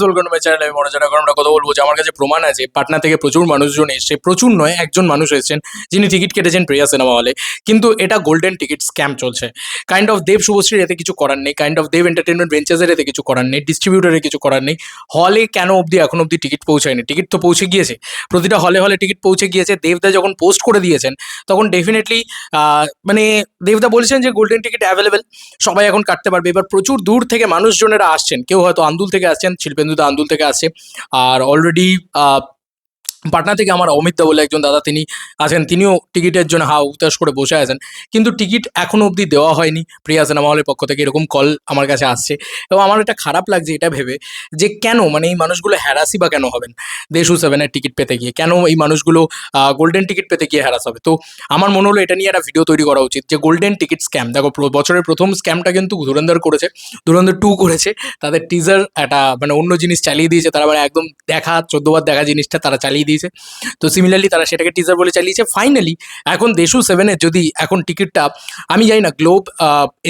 Welcome to my channel. আমি মনোজ এখন আমরা কথা বলবো যে আমার কাছে প্রমাণ আছে পাটনা থেকে প্রচুর মানুষজন এসছে, প্রচুর নয় একজন মানুষ এসেছেন যিনি টিকিট কেটেছেন প্রিয়া সিনেমা হলে, কিন্তু এটা গোল্ডেন টিকিট স্ক্যাম চলছে। কাইন্ড অফ দেব শুভশ্রীর এতে কিছু করার নেই, কাইন্ড অফ দেব এন্টারটেনমেন্ট ভেঞ্চার্সের এতে কিছু করার নেই, ডিস্ট্রিবিউটারের কিছু করার নেই। হলে কেন অবধি এখন অবধি টিকিট পৌঁছায়নি? টিকিট তো পৌঁছে গিয়েছে, প্রতিটা হলে হলে টিকিট পৌঁছে গিয়েছে। দেবদা যখন পোস্ট করে দিয়েছেন তখন ডেফিনেটলি মানে দেবদা বলেছেন যে গোল্ডেন টিকিট অ্যাভেলেবেল, সবাই এখন কাটতে পারবে। এবার প্রচুর দূর থেকে মানুষজনেরা আসছেন, কেউ হয়তো আন্দুল থেকে আসছেন, শিল্পেন্দুদা আন্দুল থেকে আসছে, আর অলরেডি পাটনা থেকে আমার অমিত দা বলে একজন দাদা তিনি আছেন, তিনিও টিকিটের জন্য উতাস করে বসে আছেন, কিন্তু টিকিট এখনো অবধি দেওয়া হয়নি প্রিয়া সিনেমা হলের পক্ষ থেকে। এরকম কল আমার কাছে আসছে এবং আমার এটা খারাপ লাগছে এটা ভেবে যে কেন মানে এই মানুষগুলো হ্যারাসি বা কেন হবেন দেশু সেভেনের টিকিট পেতে গিয়ে, কেন এই মানুষগুলো গোল্ডেন টিকিট পেতে গিয়ে হ্যারাস হবে। তো আমার মনে হলো এটা নিয়ে একটা ভিডিও তৈরি করা উচিত যে গোল্ডেন টিকিট স্ক্যাম। দেখো বছরের প্রথম স্ক্যামটা কিন্তু ধুরন্ধর করেছে, ধুরন্ধর 2 করেছে। তাদের টিজার একটা মানে অন্য জিনিস চালিয়ে দিয়েছে, তারা মানে একদম দেখা 14বার দেখা জিনিসটা তারা চালিয়ে দিয়েছে। তো সিমিলারলি তারা সেটাকে টিজার বলে চালিয়েছে। ফাইনালি এখন দেশু সেভেনের যদি এখন টিকিটটা আমি জানি না গ্লোব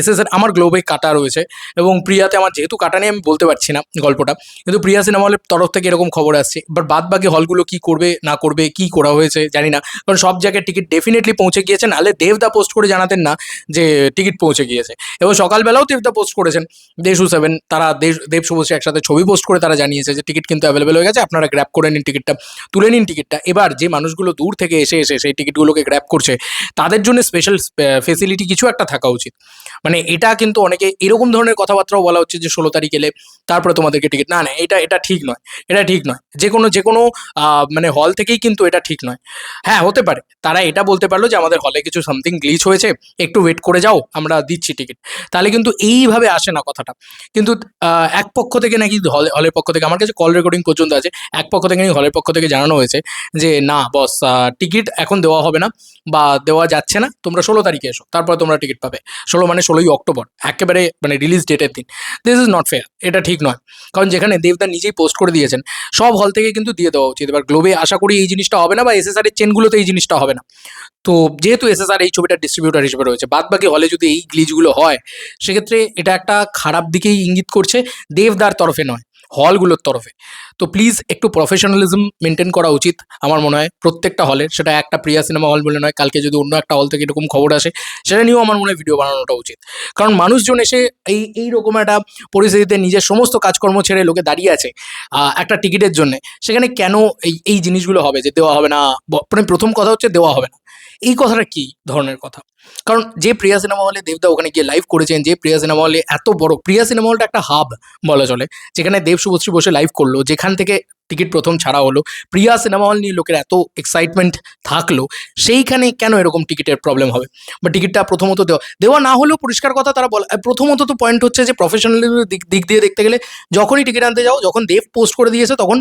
এসএসআর আমার গ্লোবে কাটা রয়েছে এবং প্রিয়াতে আমার যেহেতু কাটা নেই আমি বলতে পারছি না গল্পটা, কিন্তু প্রিয়া সিনেমা হলের তরফ থেকে এরকম খবর আসছে। বাট বাদ বাকি হলগুলো কি করবে না করবে কি করা হয়েছে জানি না, কারণ সব জায়গায় টিকিট ডেফিনেটলি পৌঁছে গিয়েছে, নাহলে দেবদা পোস্ট করে জানাতেন না যে টিকিট পৌঁছে গিয়েছে। এবং সকালবেলাও দেবদা পোস্ট করেছেন দেশু সেভেন, তারা দেব শুভশ্রী একসাথে ছবি পোস্ট করে তারা জানিয়েছে যে টিকিট কিন্তু অ্যাভেলেবেল হয়ে গেছে, আপনারা গ্র্যাব করে নিন টিকিটটা, তুলে নিন টিকিটটা। এবার যে মানুষগুলো দূর থেকে এসে এসে সেই টিকিটগুলোকে গ্র্যাব করছে তাদের জন্য স্পেশাল ফেসিলিটি কিছু একটা থাকা উচিত। মানে এটা কিন্তু অনেকে এরকম ধরনের কথাবার্তাও বলা হচ্ছে যে 16 তারিখ এলে তারপরে তোমাদেরকে টিকিট, না না এটা এটা ঠিক নয়, এটা ঠিক নয়। যে কোনো মানে হল থেকেই কিন্তু এটা ঠিক নয়। হ্যাঁ হতে পারে তারা এটা বলতে পারলো যে আমাদের হলে কিছু সামথিং গ্লিচ হয়েছে, একটু ওয়েট করে যাও আমরা দিচ্ছি টিকিট, তাহলে কিন্তু এইভাবে আসে না কথাটা। কিন্তু এক পক্ষ থেকে নাকি হলের পক্ষ থেকে আমার কাছে কল রেকর্ডিং পর্যন্ত আছে, এক পক্ষ থেকে নাকি হলের পক্ষ থেকে জানানো হয়েছে যে না বস টিকিট এখন দেওয়া হবে না বা দেওয়া যাচ্ছে না, তোমরা 16 তারিখে এসো তারপর তোমরা টিকিট পাবে। 16 মানে 16ই অক্টোবর, একেবারে মানে রিলিজ ডেটের দিন। দিস ইজ নট ফেয়ার, এটা ঠিক নয়। কারণ যেখানে দেবদা নিজেই পোস্ট করে দিয়েছেন সব হল থেকে কিন্তু দিয়ে দেওয়া উচিত। এবার গ্লোবে আশা করি এই জিনিসটা হবে না বা এসএসআর এর চেনগুলোতে এই জিনিসটা হবে না। তো যেহেতু এসএসআর এই ছবিটার ডিস্ট্রিবিউটার হিসেবে রয়েছে, বাদ বাকি হলে যদি এই গ্লিচগুলো হয় সেক্ষেত্রে এটা একটা খারাপ দিকেই ইঙ্গিত করছে, দেবদার তরফে নয় হলগুলোর তরফে। তো প্লিজ একটু প্রফেশনালিজম মেনটেন করা উচিত আমার মনে হয় প্রত্যেকটা হলের, সেটা একটা প্রিয়া সিনেমা হল বলে নয়, কালকে যদি অন্য একটা হল থেকে এরকম খবর আসে সেটা নিয়েও আমার মনে হয় ভিডিও বানানোটা উচিত। কারণ মানুষজন এসে এইরকম একটা পরিস্থিতিতে নিজের সমস্ত কাজকর্ম ছেড়ে লোকে দাঁড়িয়ে আছে একটা টিকিটের জন্য, সেখানে কেন এই জিনিসগুলো হবে যে দেওয়া হবে না? মানে প্রথম কথা হচ্ছে দেওয়া হবে না, এই কথাটা কি ধরনের কথা? কারণ যে প্রিয়া সিনেমা হলে দেবদা ওখানে গিয়ে লাইভ করেছেন, যে প্রিয়া সিনেমা হলে এত বড় প্রিয়া সিনেমা হলটা একটা হাব বলা চলে, যেখানে দেব শুভশ্রী বসে লাইভ করলো, যেখান থেকে টিকিট প্রথম ছাড়া হলো, প্রিয়া সিনেমা হল নিয়ে লোকের এত এক্সাইটমেন্ট থাকলো, সেইখানে কেন এরকম টিকিটের প্রবলেম হবে? বা টিকিটটা প্রথমত দেওয়া না হলেও পরিষ্কার কথা তারা বলা, প্রথমত তো পয়েন্ট হচ্ছে যে প্রফেশনালিজমের দিক দিয়ে দেখতে গেলে যখনই টিকিট আনতে যাও, যখন দেব পোস্ট করে দিয়েছে তখন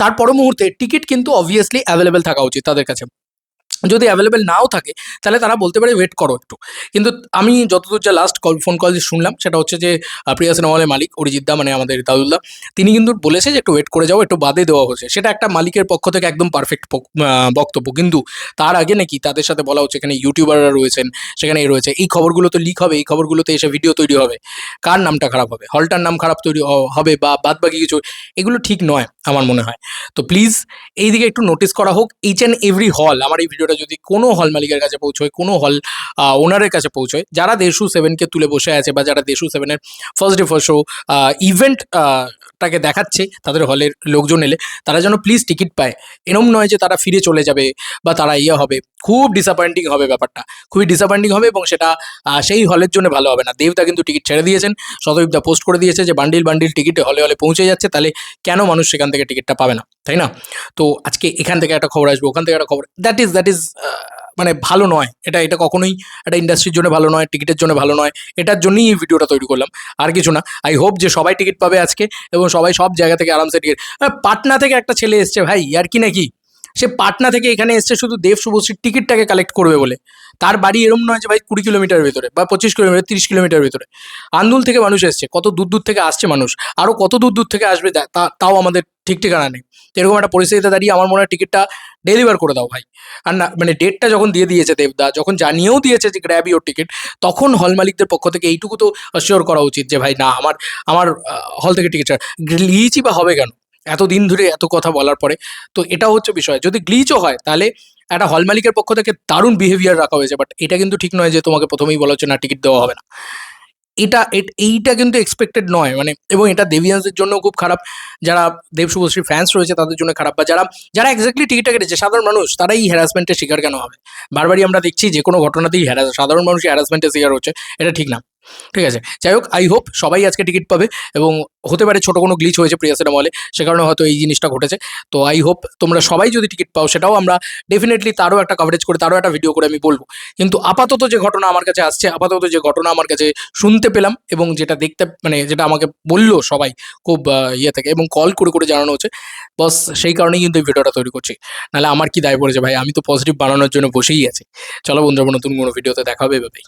তার পর মুহূর্তে টিকিট কিন্তু অবভিয়াসলি অ্যাভেলেবেল থাকা উচিত তাদের কাছে। যদি অ্যাভেলেবেল নাও থাকে তাহলে তারা বলতে পারে ওয়েট করো একটু। কিন্তু আমি যতদূর যা লাস্ট ফোন কল যে শুনলাম সেটা হচ্ছে যে প্রিয়া সিনেমা হলের মালিক অরিজিৎ দা মানে আমাদের দাদুল্লাহ, তিনি কিন্তু বলেছে যে একটু ওয়েট করে যাও, একটু বাদে দেওয়া হচ্ছে। সেটা একটা মালিকের পক্ষ থেকে একদম পারফেক্ট বক্তব্য, কিন্তু তার আগে নাকি তাদের সাথে বলা হচ্ছে এখানে ইউটিউবাররা রয়েছেন, সেখানে রয়েছে এই খবরগুলো তো লিক হবে, এই খবরগুলোতে এসে ভিডিও তৈরি হবে, কার নামটা খারাপ হবে? হলটার নাম খারাপ তৈরি হবে বা বাদ বাকি কিছু, এগুলো ঠিক নয় আমার মনে হয়। তো প্লিজ এই দিকে একটু নোটিস করা হোক। ইচ অ্যান্ড এভরি হল, আমার এই ভিডিওটা যদি কোনো হল মালিকের কাছে পৌঁছয়, কোনো হল ওনারের কাছে পৌঁছয়, যারা দেশু সেভেনকে তুলে বসে আছে বা যারা দেশু সেভেনের first day first show event টাকে দেখাচ্ছে তাদের হলের লোকজন এলে, তারা যেন প্লিজ টিকিট পায়। এরম নয় যে তারা ফিরে চলে যাবে বা তারা হবে, খুব ডিসঅ্যাপয়েন্টিং হবে ব্যাপারটা, খুবই ডিসঅ্যাপয়েন্টিং হবে এবং সেটা সেই হলের জন্য ভালো হবে না। দেবদা কিন্তু টিকিট ছেড়ে দিয়েছেন, শতদীপদা পোস্ট করে দিয়েছে যে বান্ডিল বান্ডিল টিকিট হলে হলে পৌঁছে যাচ্ছে, তাহলে কেন মানুষ সেখান থেকে টিকিটটা পাবে না, তাই না? তো আজকে এখান থেকে একটা খবর আসবে, ওখান থেকে একটা খবর, দ্যাট ইজ মানে ভালো নয়। এটা কখনোই একটা ইন্ডাস্ট্রির জন্য ভালো নয়, টিকিটের জন্য ভালো নয়। এটার জন্যই এই ভিডিওটা তৈরি করলাম, আর কিছু না। আই হোপ যে সবাই টিকিট পাবে আজকে এবং সবাই সব জায়গা থেকে আরামসে টিকিট। পাটনা থেকে একটা ছেলে এসছে ভাই, আর কি নাকি? সে পাটনা থেকে এখানে এসছে শুধু দেব শুভশ্রীর টিকিটটাকে কালেক্ট করবে বলে, তার বাড়ি এরম নয় যে ভাই 20 কিলোমিটার ভেতরে বা 25 কিলোমিটার 30 কিলোমিটার ভেতরে। আন্দুল থেকে মানুষ এসছে, কত দূর দূর থেকে আসছে মানুষ, আরও কত দূর দূর থেকে আসবে তাও আমাদের ঠিক ঠিকানা নেই। তো এরকম একটা পরিস্থিতিতে দাঁড়িয়ে আমার মনে হয় টিকিটটা ডেলিভার করে দাও ভাই। আর না মানে ডেটটা যখন দিয়ে দিয়েছে দেবদা, যখন জানিয়েও দিয়েছে যে গ্র্যাব ইওর টিকিট, তখন হল মালিকদের পক্ষ থেকে এইটুকু তো অ্যাসিওর করা উচিত যে ভাই না, আমার আমার হল থেকে টিকিট গ্লিচই বা হবে কেন এতদিন ধরে এত কথা বলার পরে। তো এটাও হচ্ছে বিষয়, যদি গ্লিচও হয় তাহলে একটা হল মালিকের পক্ষ থেকে দারুণ বিহেভিয়ার রাখা হয়েছে, বাট এটা কিন্তু ঠিক নয় যে তোমাকে প্রথমেই বলা হচ্ছে না টিকিট দেওয়া হবে না। এইটা কিন্তু এক্সপেক্টেড নয় মানে, এবং এটা দেবিয়ান্সের জন্য খুব খারাপ, যারা দেব শুভশ্রী ফ্যান্স রয়েছে তাদের জন্য খারাপ, বা যারা যারা এক্স্যাক্টলি টিকিটটা কেটেছে সাধারণ মানুষ, তারাই এই হ্যারাসমেন্টের শিকার কেন হবে? বারবারই আমরা দেখছি যে কোনো ঘটনাতেই সাধারণ মানুষই হ্যারাসমেন্টের শিকার হচ্ছে, এটা ঠিক না। ঠিক আছে, যাই হোক, আই হোপ সবাই আজকে টিকিট পাবে, এবং হতে পারে ছোট কোনো গ্লিচ হয়েছে প্রিয়া সিনেমা হলে, সে কারণে হয়তো এই জিনিসটা ঘটেছে। তো আই হোপ তোমরা সবাই যদি টিকিট পাও, সেটাও আমরা ডেফিনেটলি তারও একটা কভারেজ করে, তারও একটা ভিডিও করে আমি বলবো। কিন্তু আপাতত যে ঘটনা আমার কাছে আসছে, আপাতত যে ঘটনা আমার কাছে শুনতে পেলাম, এবং যেটা দেখতে মানে যেটা আমাকে বললো সবাই খুব ইয়ে থেকে, এবং কল করে করে জানানো হচ্ছে, বস সেই কারণেই কিন্তু এই ভিডিওটা তৈরি করছি। নাহলে আমার কি দায় পড়েছে ভাই, আমি তো পজিটিভ বানানোর জন্য বসেই আছি। চলো বন্ধুরা, নতুন কোনো ভিডিওতে দেখা হবে, ভাই।